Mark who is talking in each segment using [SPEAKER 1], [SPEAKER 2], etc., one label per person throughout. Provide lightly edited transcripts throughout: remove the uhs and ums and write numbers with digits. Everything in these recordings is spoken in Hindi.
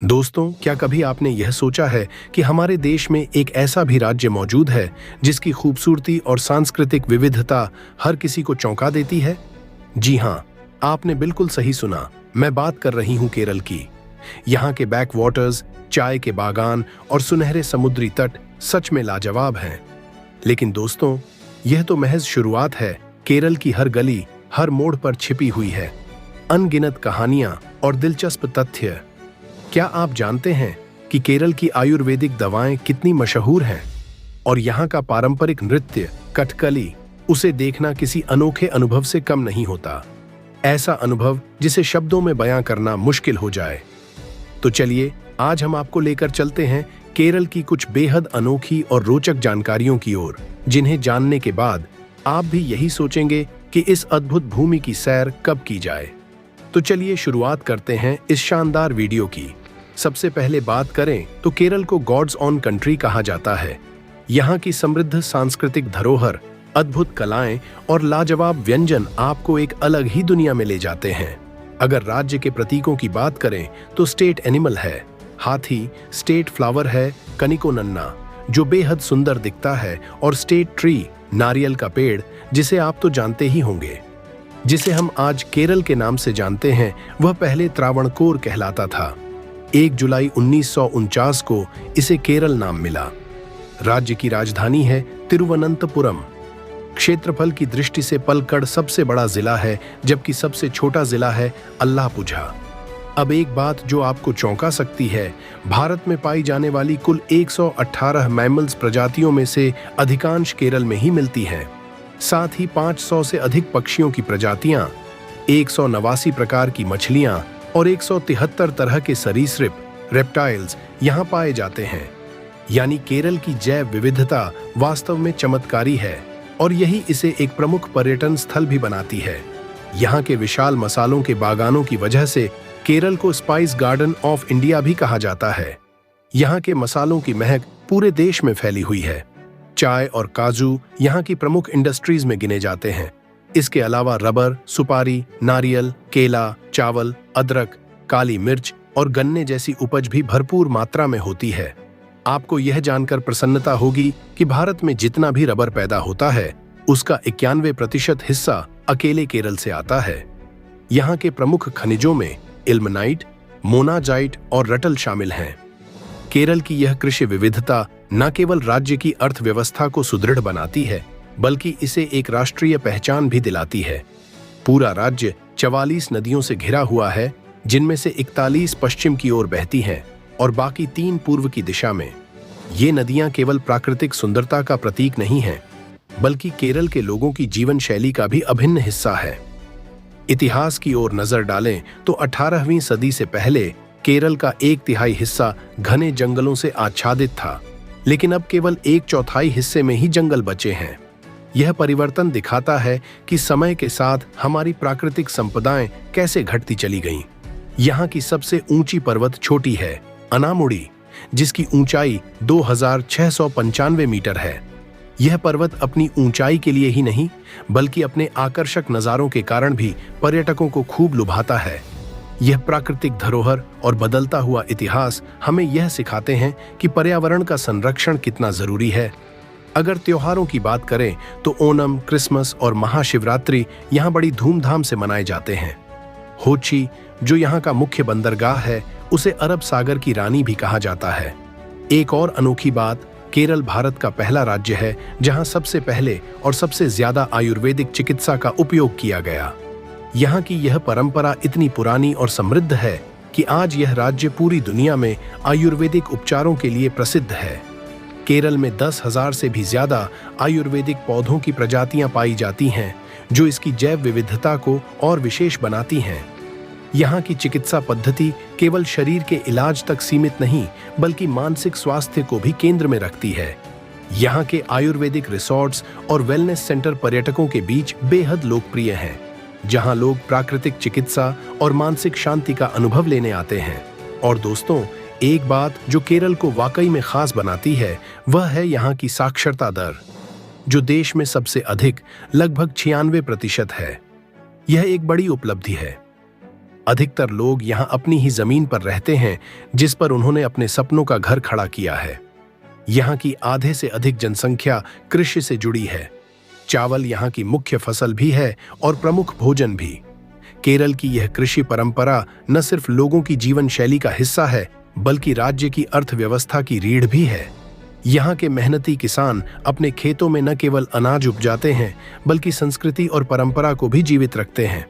[SPEAKER 1] दोस्तों, क्या कभी आपने यह सोचा है कि हमारे देश में एक ऐसा भी राज्य मौजूद है जिसकी खूबसूरती और सांस्कृतिक विविधता हर किसी को चौंका देती है? जी हाँ, आपने बिल्कुल सही सुना। मैं बात कर रही हूँ केरल की। यहाँ के बैक वाटर्स, चाय के बागान और सुनहरे समुद्री तट सच में लाजवाब हैं। लेकिन दोस्तों, यह तो महज शुरुआत है। केरल की हर गली, हर मोड़ पर छिपी हुई है अनगिनत कहानियां और दिलचस्प तथ्य। क्या आप जानते हैं कि केरल की आयुर्वेदिक दवाएं कितनी मशहूर हैं? और यहाँ का पारंपरिक नृत्य कथकली, उसे देखना किसी अनोखे अनुभव से कम नहीं होता। ऐसा अनुभव जिसे शब्दों में बयां करना मुश्किल हो जाए। तो चलिए, आज हम आपको लेकर चलते हैं केरल की कुछ बेहद अनोखी और रोचक जानकारियों की ओर, जिन्हें जानने के बाद आप भी यही सोचेंगे कि इस अद्भुत भूमि की सैर कब की जाए। तो चलिए शुरुआत करते हैं इस शानदार वीडियो की। सबसे पहले बात करें तो केरल को गॉड्स ऑन कंट्री कहा जाता है। यहाँ की समृद्ध सांस्कृतिक धरोहर, अद्भुत कलाएं और लाजवाब व्यंजन आपको एक अलग ही दुनिया में ले जाते हैं। अगर राज्य के प्रतीकों की बात करें तो स्टेट एनिमल है हाथी, स्टेट फ्लावर है कनिको नन्ना, जो बेहद सुंदर दिखता है, और स्टेट ट्री नारियल का पेड़, जिसे आप तो जानते ही होंगे। जिसे हम आज केरल के नाम से जानते हैं, वह पहले त्रावणकोर कहलाता था। 1 जुलाई 1949 को इसे केरल नाम मिला। राज्य की राजधानी है तिरुवनंतपुरम। क्षेत्रफल की दृष्टि से पलक्कड़ सबसे बड़ा जिला है, जबकि सबसे छोटा जिला है अल्लापुझा। अब एक बात जो आपको चौंका सकती है, भारत में पाई जाने वाली कुल 118 मैमल्स प्रजातियों में से अधिकांश केरल में ही मिलती हैं। साथ ही 500 से अधिक पक्षियों की प्रजातियां, 189 प्रकार की मछलियां और 173 तरह के सरीसृप रेप्टाइल्स यहां पाए जाते हैं। यानी केरल की जैव विविधता वास्तव में चमत्कारी है, और यही इसे एक प्रमुख पर्यटन स्थल भी बनाती है। यहाँ के विशाल मसालों के बागानों की वजह से केरल को स्पाइस गार्डन ऑफ इंडिया भी कहा जाता है। यहाँ के मसालों की महक पूरे देश में फैली हुई है। चाय और काजू यहाँ की प्रमुख इंडस्ट्रीज में गिने जाते हैं। इसके अलावा रबर, सुपारी, नारियल, केला, चावल, अदरक, काली मिर्च और गन्ने जैसी उपज भी भरपूर मात्रा में होती है। आपको यह जानकर प्रसन्नता होगी कि भारत में जितना भी रबर पैदा होता है, उसका 91% हिस्सा अकेले केरल से आता है। यहाँ के प्रमुख खनिजों में इल्मेनाइट, मोनाजाइट और रटल शामिल हैं। केरल की यह कृषि विविधता न केवल राज्य की अर्थव्यवस्था को सुदृढ़ बनाती है, बल्कि इसे एक राष्ट्रीय पहचान भी दिलाती है। पूरा राज्य 44 नदियों से घिरा हुआ है, जिनमें से 41 पश्चिम की ओर बहती हैं और बाकी 3 पूर्व की दिशा में। ये नदियां केवल प्राकृतिक सुंदरता का प्रतीक नहीं हैं, बल्कि केरल के लोगों की जीवन शैली का भी अभिन्न हिस्सा है। इतिहास की ओर नजर डालें तो 18वीं सदी से पहले केरल का 1/3 हिस्सा घने जंगलों से आच्छादित था, लेकिन अब केवल 1/4 हिस्से में ही जंगल बचे हैं। यह परिवर्तन दिखाता है कि समय के साथ हमारी प्राकृतिक संपदाएं कैसे घटती चली गईं। यहाँ की सबसे ऊंची पर्वत चोटी है अनामुड़ी, जिसकी ऊंचाई 2695 मीटर है। यह पर्वत अपनी ऊंचाई के लिए ही नहीं, बल्कि अपने आकर्षक नजारों के कारण भी पर्यटकों को खूब लुभाता है। यह प्राकृतिक धरोहर और बदलता हुआ इतिहास हमें यह सिखाते हैं कि पर्यावरण का संरक्षण कितना जरूरी है। अगर त्योहारों की बात करें तो ओणम, क्रिसमस और महाशिवरात्रि यहाँ बड़ी धूमधाम से मनाए जाते हैं। होची, जो यहाँ का मुख्य बंदरगाह है, उसे अरब सागर की रानी भी कहा जाता है। एक और अनोखी बात, केरल भारत का पहला राज्य है जहाँ सबसे पहले और सबसे ज्यादा आयुर्वेदिक चिकित्सा का उपयोग किया गया। यहाँ की यह परंपरा इतनी पुरानी और समृद्ध है कि आज यह राज्य पूरी दुनिया में आयुर्वेदिक उपचारों के लिए प्रसिद्ध है। केरल में 10,000 से भी ज्यादा आयुर्वेदिक पौधों की प्रजातियां पाई जाती हैं, जो इसकी जैव विविधता को और विशेष बनाती हैं। यहाँ की चिकित्सा पद्धति केवल शरीर के इलाज तक सीमित नहीं, बल्कि मानसिक स्वास्थ्य को भी केंद्र में रखती है। यहाँ के आयुर्वेदिक रिसोर्ट्स और वेलनेस सेंटर पर्यटकों के बीच बेहद लोकप्रिय हैं, जहां लोग प्राकृतिक चिकित्सा और मानसिक शांति का अनुभव लेने आते हैं। और दोस्तों, एक बात जो केरल को वाकई में खास बनाती है, वह है यहाँ की साक्षरता दर, जो देश में सबसे अधिक लगभग 96% है। यह एक बड़ी उपलब्धि है। अधिकतर लोग यहाँ अपनी ही जमीन पर रहते हैं जिस पर उन्होंने अपने सपनों का घर खड़ा किया है। यहाँ की आधे से अधिक जनसंख्या कृषि से जुड़ी है। चावल यहाँ की मुख्य फसल भी है और प्रमुख भोजन भी। केरल की यह कृषि परंपरा न सिर्फ लोगों की जीवन शैली का हिस्सा है, बल्कि राज्य की अर्थव्यवस्था की रीढ़ भी है। यहाँ के मेहनती किसान अपने खेतों में न केवल अनाज उपजाते हैं, बल्कि संस्कृति और परंपरा को भी जीवित रखते हैं।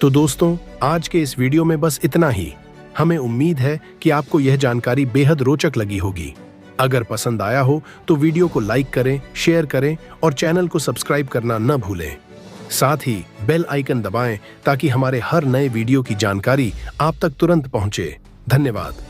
[SPEAKER 1] तो दोस्तों, आज के इस वीडियो में बस इतना ही। हमें उम्मीद है कि आपको यह जानकारी बेहद रोचक लगी होगी। अगर पसंद आया हो तो वीडियो को लाइक करें, शेयर करें और चैनल को सब्सक्राइब करना न भूलें। साथ ही बेल आइकन दबाएं ताकि हमारे हर नए वीडियो की जानकारी आप तक तुरंत पहुंचे। धन्यवाद।